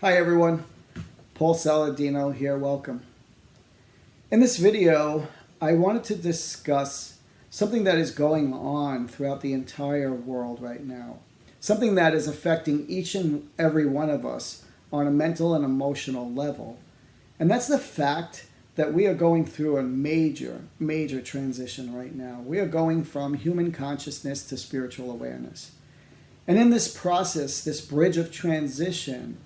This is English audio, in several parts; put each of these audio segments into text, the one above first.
Hi everyone, Paul Saladino here, welcome. In this video, I wanted to discuss something that is going on throughout the entire world right now. Something that is affecting each and every one of us on a mental and emotional level. And that's the fact that we are going through a major transition right now. We are going from human consciousness to spiritual awareness. And in this process, this bridge of transition,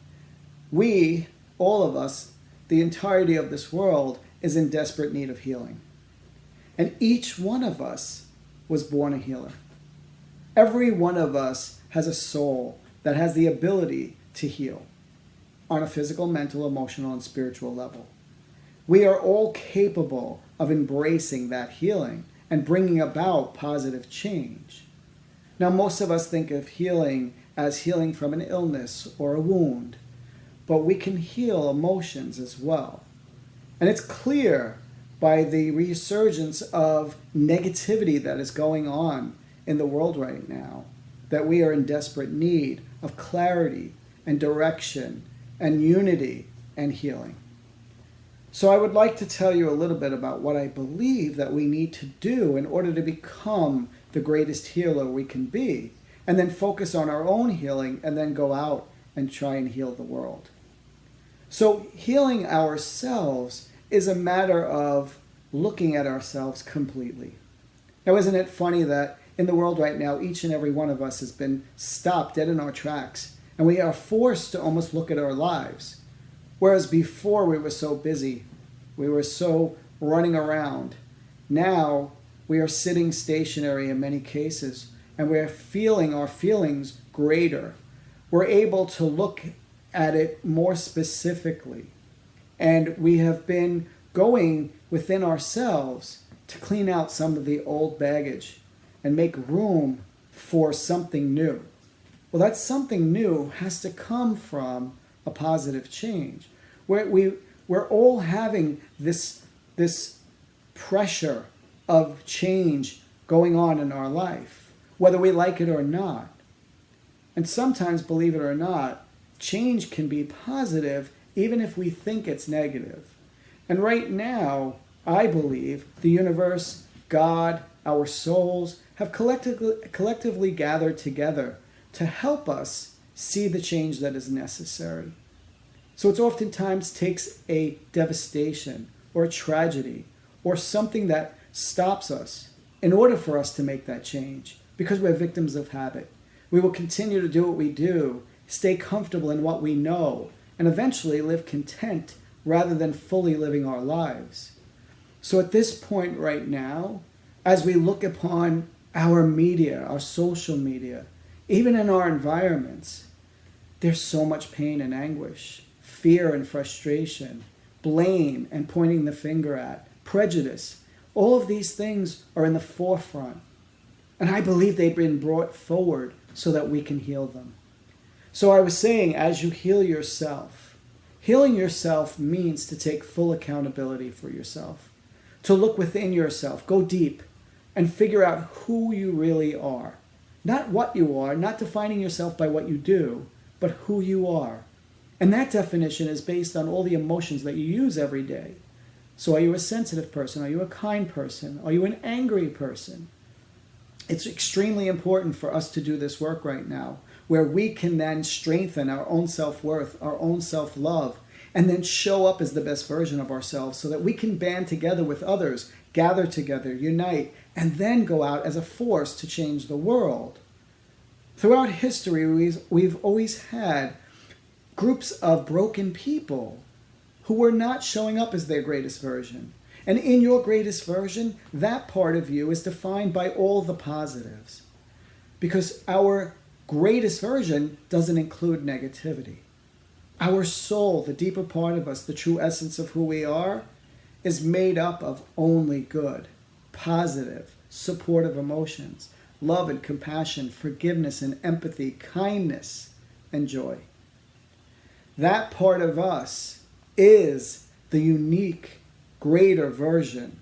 we, all of us, the entirety of this world, is in desperate need of healing. And each one of us was born a healer. Every one of us has a soul that has the ability to heal on a physical, mental, emotional, and spiritual level. We are all capable of embracing that healing and bringing about positive change. Now, most of us think of healing as healing from an illness or a wound, but we can heal emotions as well. And it's clear by the resurgence of negativity that is going on in the world right now that we are in desperate need of clarity and direction and unity and healing. So I would like to tell you a little bit about what I believe that we need to do in order to become the greatest healer we can be, and then focus on our own healing and then go out and try and heal the world. So healing ourselves is a matter of looking at ourselves completely. Now, isn't it funny that in the world right now, each and every one of us has been stopped dead in our tracks, and we are forced to almost look at our lives. Whereas before we were so busy, we were so running around. Now we are sitting stationary in many cases, and we're feeling our feelings greater. We're able to look at it more specifically. And we have been going within ourselves to clean out some of the old baggage and make room for something new. Well, that something new has to come from a positive change. We're all having this pressure of change going on in our life, whether we like it or not. And sometimes, believe it or not, change can be positive even if we think it's negative. And right now, I believe the universe, God, our souls have collectively gathered together to help us see the change that is necessary. So it oftentimes takes a devastation or a tragedy or something that stops us in order for us to make that change, because we're victims of habit. We will continue to do what we do, stay comfortable in what we know, and eventually live content rather than fully living our lives. So at this point right now, as we look upon our media, our social media, even in our environments, there's so much pain and anguish, fear and frustration, blame and pointing the finger at, prejudice. All of these things are in the forefront. And I believe they've been brought forward so that we can heal them. So I was saying, as you heal yourself, healing yourself means to take full accountability for yourself, to look within yourself, go deep, and figure out who you really are. Not what you are, not defining yourself by what you do, but who you are. And that definition is based on all the emotions that you use every day. So are you a sensitive person? Are you a kind person? Are you an angry person? It's extremely important for us to do this work right now, where we can then strengthen our own self-worth, our own self-love, and then show up as the best version of ourselves so that we can band together with others, gather together, unite, and then go out as a force to change the world. Throughout history, we've always had groups of broken people who were not showing up as their greatest version. And in your greatest version, that part of you is defined by all the positives. Because our greatest version doesn't include negativity. Our soul, the deeper part of us, the true essence of who we are, is made up of only good, positive, supportive emotions, love and compassion, forgiveness and empathy, kindness and joy. That part of us is the unique, greater version.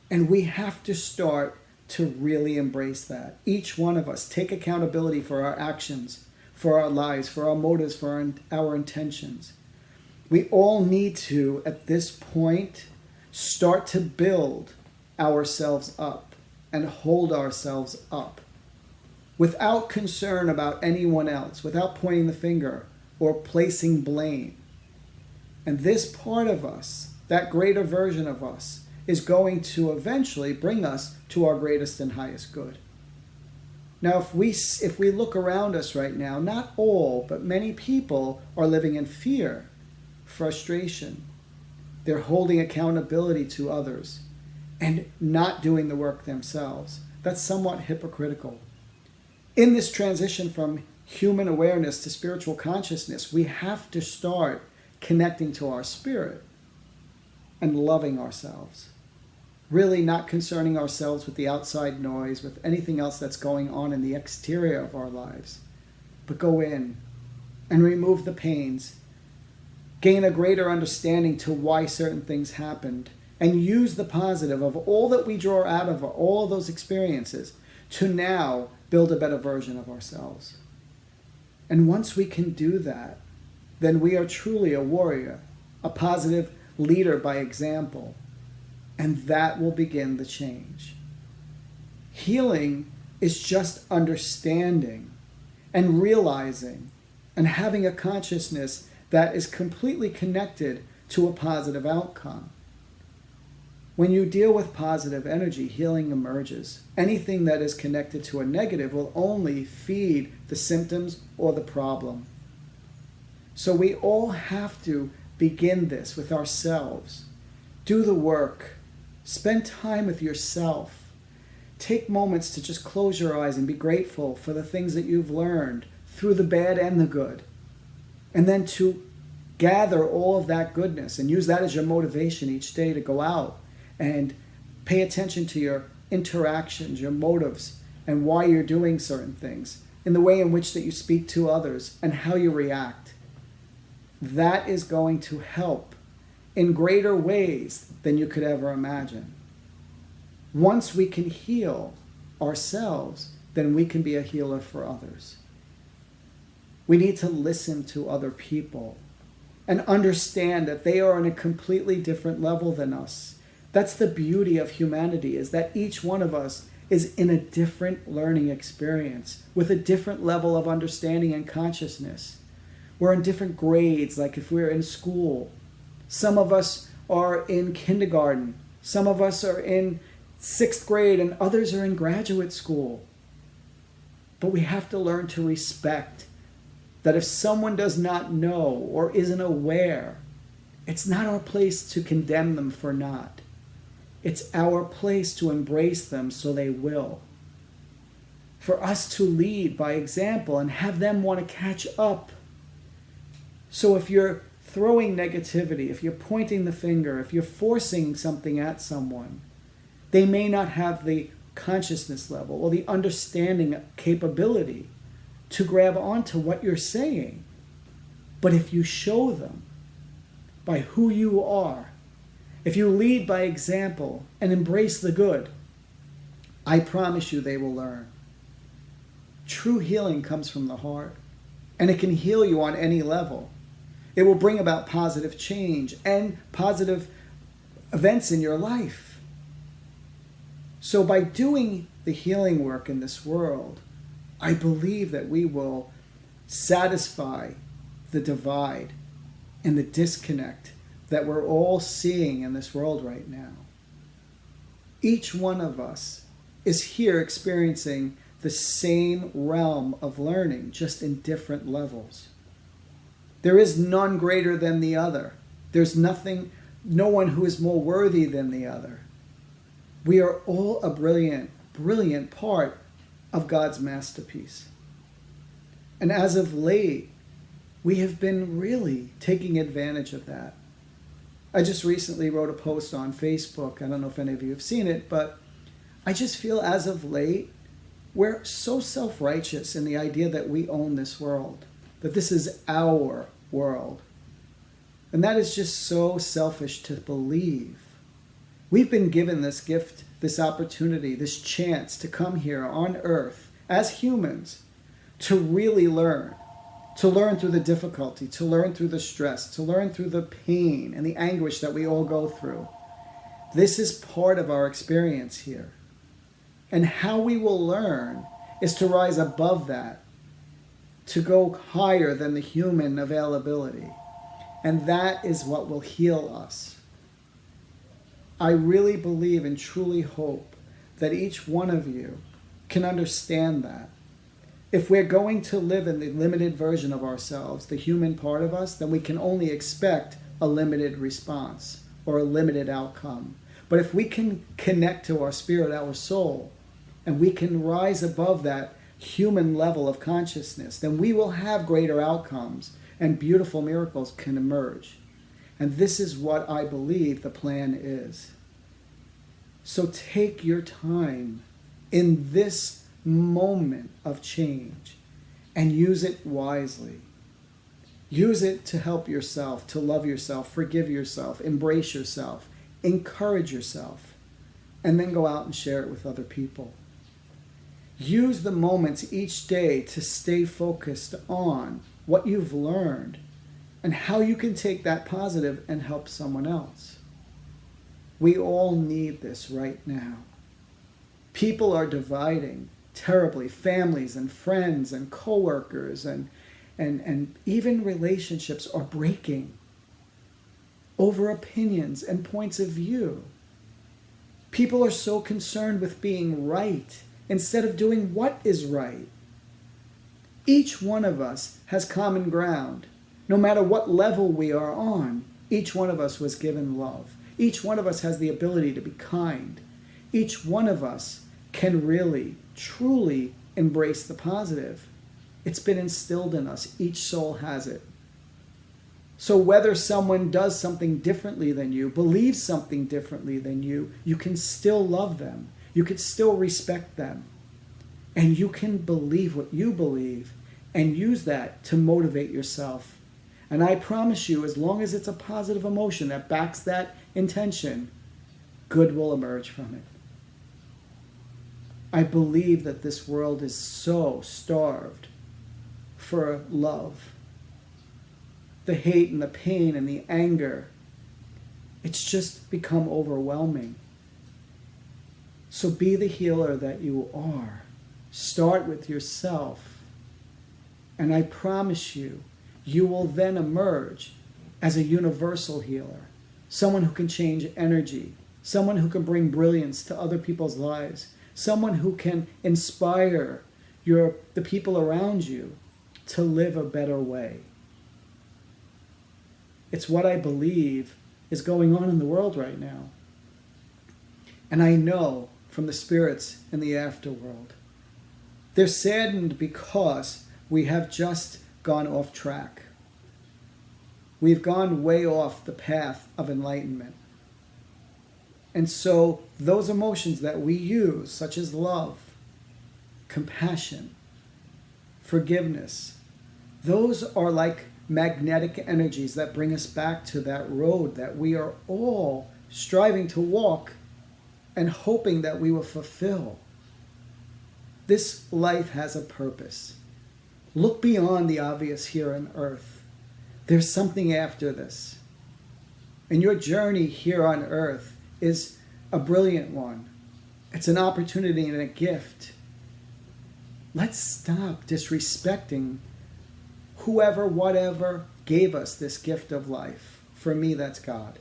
And we have to start to really embrace that. Each one of us take accountability for our actions, for our lives, for our motives, for our intentions. We all need to, at this point, start to build ourselves up and hold ourselves up without concern about anyone else, without pointing the finger or placing blame. And this part of us, that greater version of us, is going to eventually bring us to our greatest and highest good. Now, if we look around us right now, not all, but many people are living in fear, frustration. They're holding accountability to others and not doing the work themselves. That's somewhat hypocritical. In this transition from human awareness to spiritual consciousness, we have to start connecting to our spirit and loving ourselves. Really not concerning ourselves with the outside noise, with anything else that's going on in the exterior of our lives, but go in and remove the pains, gain a greater understanding to why certain things happened, and use the positive of all that we draw out of all those experiences to now build a better version of ourselves. And once we can do that, then we are truly a warrior, a positive leader by example, and that will begin the change. Healing is just understanding and realizing and having a consciousness that is completely connected to a positive outcome. When you deal with positive energy, healing emerges. Anything that is connected to a negative will only feed the symptoms or the problem. So we all have to begin this with ourselves. Do the work. Spend time with yourself. Take moments to just close your eyes and be grateful for the things that you've learned through the bad and the good. And then to gather all of that goodness and use that as your motivation each day to go out and pay attention to your interactions, your motives, and why you're doing certain things, in the way in which that you speak to others and how you react. That is going to help in greater ways than you could ever imagine. Once we can heal ourselves, then we can be a healer for others. We need to listen to other people and understand that they are on a completely different level than us. That's the beauty of humanity, is that each one of us is in a different learning experience with a different level of understanding and consciousness. We're in different grades, like if we're in school. Some of us are in kindergarten. Some of us are in 6th grade, and others are in graduate school. But we have to learn to respect that if someone does not know or isn't aware, it's not our place to condemn them for not. It's our place to embrace them so they will. For us to lead by example and have them want to catch up. So if you're throwing negativity, if you're pointing the finger, if you're forcing something at someone, they may not have the consciousness level or the understanding capability to grab onto what you're saying. But if you show them by who you are, if you lead by example and embrace the good, I promise you they will learn. True healing comes from the heart, and it can heal you on any level. It will bring about positive change and positive events in your life. So by doing the healing work in this world, I believe that we will satisfy the divide and the disconnect that we're all seeing in this world right now. Each one of us is here experiencing the same realm of learning, just in different levels. There is none greater than the other. There's no one who is more worthy than the other. We are all a brilliant, brilliant part of God's masterpiece. And as of late, we have been really taking advantage of that. I just recently wrote a post on Facebook. I don't know if any of you have seen it, but I just feel as of late, we're so self-righteous in the idea that we own this world, that this is our world. And that is just so selfish to believe. We've been given this gift, this opportunity, this chance to come here on earth as humans to really learn, to learn through the difficulty, to learn through the stress, to learn through the pain and the anguish that we all go through. This is part of our experience here. And how we will learn is to rise above that, to go higher than the human availability. And that is what will heal us. I really believe and truly hope that each one of you can understand that. If we're going to live in the limited version of ourselves, the human part of us, then we can only expect a limited response or a limited outcome. But if we can connect to our spirit, our soul, and we can rise above that human level of consciousness, then we will have greater outcomes and beautiful miracles can emerge. And this is what I believe the plan is. So take your time in this moment of change and use it wisely. Use it to help yourself, to love yourself, forgive yourself, embrace yourself, encourage yourself, and then go out and share it with other people. Use the moments each day to stay focused on what you've learned and how you can take that positive and help someone else. We all need this right now. People are dividing terribly, families and friends and coworkers and even relationships are breaking over opinions and points of view. People are so concerned with being right instead of doing what is right. Each one of us has common ground. No matter what level we are on, each one of us was given love. Each one of us has the ability to be kind. Each one of us can really, truly embrace the positive. It's been instilled in us. Each soul has it. So whether someone does something differently than you, believes something differently than you can still love them. You can still respect them. And you can believe what you believe and use that to motivate yourself. And I promise you, as long as it's a positive emotion that backs that intention, good will emerge from it. I believe that this world is so starved for love. The hate and the pain and the anger, it's just become overwhelming. So be the healer that you are. Start with yourself. And I promise you, you will then emerge as a universal healer. Someone who can change energy. Someone who can bring brilliance to other people's lives. Someone who can inspire the people around you to live a better way. It's what I believe is going on in the world right now. And I know from the spirits in the afterworld, they're saddened because we have just gone off track. We've gone way off the path of enlightenment. And so those emotions that we use, such as love, compassion, forgiveness, those are like magnetic energies that bring us back to that road that we are all striving to walk and hoping that we will fulfill. This life has a purpose. Look beyond the obvious here on earth. There's something after this. And your journey here on earth is a brilliant one. It's an opportunity and a gift. Let's stop disrespecting whoever, whatever gave us this gift of life. For me, that's God.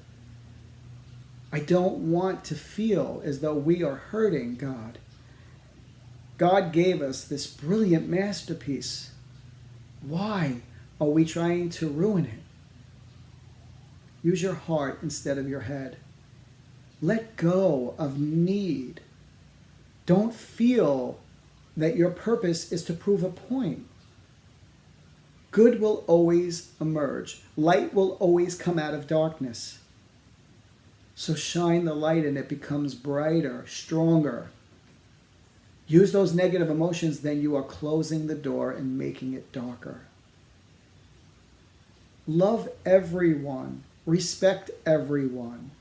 I don't want to feel as though we are hurting God. God gave us this brilliant masterpiece. Why are we trying to ruin it? Use your heart instead of your head. Let go of need. Don't feel that your purpose is to prove a point. Good will always emerge. Light will always come out of darkness. So shine the light and it becomes brighter, stronger. Use those negative emotions, then you are closing the door and making it darker. Love everyone. Respect everyone.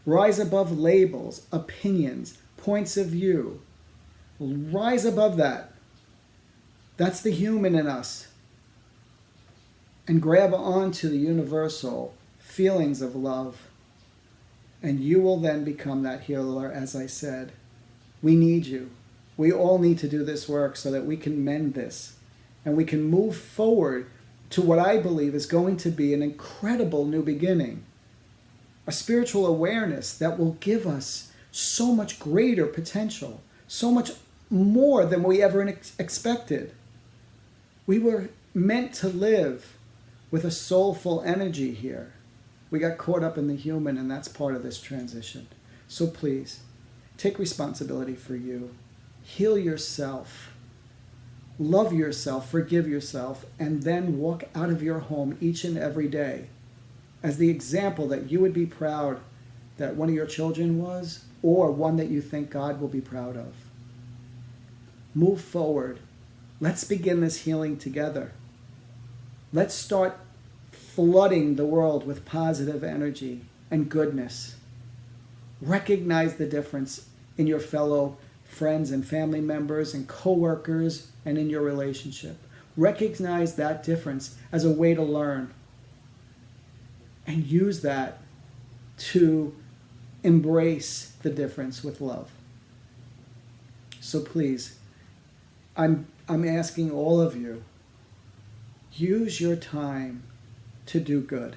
Rise above labels, opinions, points of view. Rise above that. That's the human in us. and grab onto the universal feelings of love. And you will then become that healer, as I said. We need you. We all need to do this work so that we can mend this. And we can move forward to what I believe is going to be an incredible new beginning. A spiritual awareness that will give us so much greater potential, so much more than we ever expected. We were meant to live with a soulful energy here. We got caught up in the human, and that's part of this transition. So please, take responsibility for you. Heal yourself. Love yourself, forgive yourself, and then walk out of your home each and every day as the example that you would be proud that one of your children was, or one that you think God will be proud of. Move forward. Let's begin this healing together. Let's start flooding the world with positive energy and goodness. Recognize the difference in your fellow friends and family members and co-workers and in your relationship. Recognize that difference as a way to learn and use that to embrace the difference with love. So please, I'm asking all of you, use your time to do good,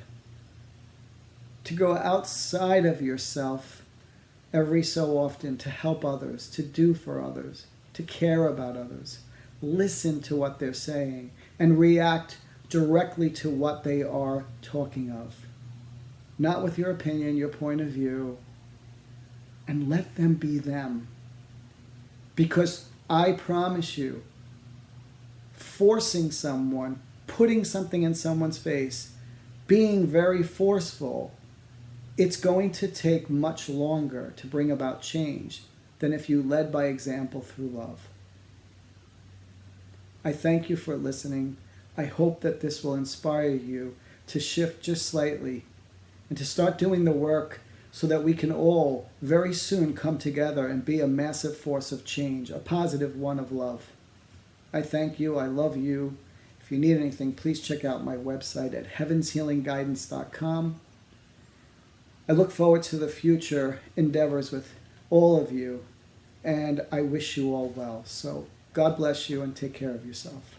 to go outside of yourself every so often, to help others, to do for others, to care about others. Listen to what they're saying and react directly to what they are talking of. Not with your opinion, your point of view, and let them be them. Because I promise you, forcing someone, putting something in someone's face, being very forceful, it's going to take much longer to bring about change than if you led by example through love. I thank you for listening. I hope that this will inspire you to shift just slightly and to start doing the work so that we can all very soon come together and be a massive force of change, a positive one of love. I thank you. I love you. If you need anything, please check out my website at heavenshealingguidance.com. I look forward to the future endeavors with all of you, and I wish you all well. So God bless you and take care of yourself.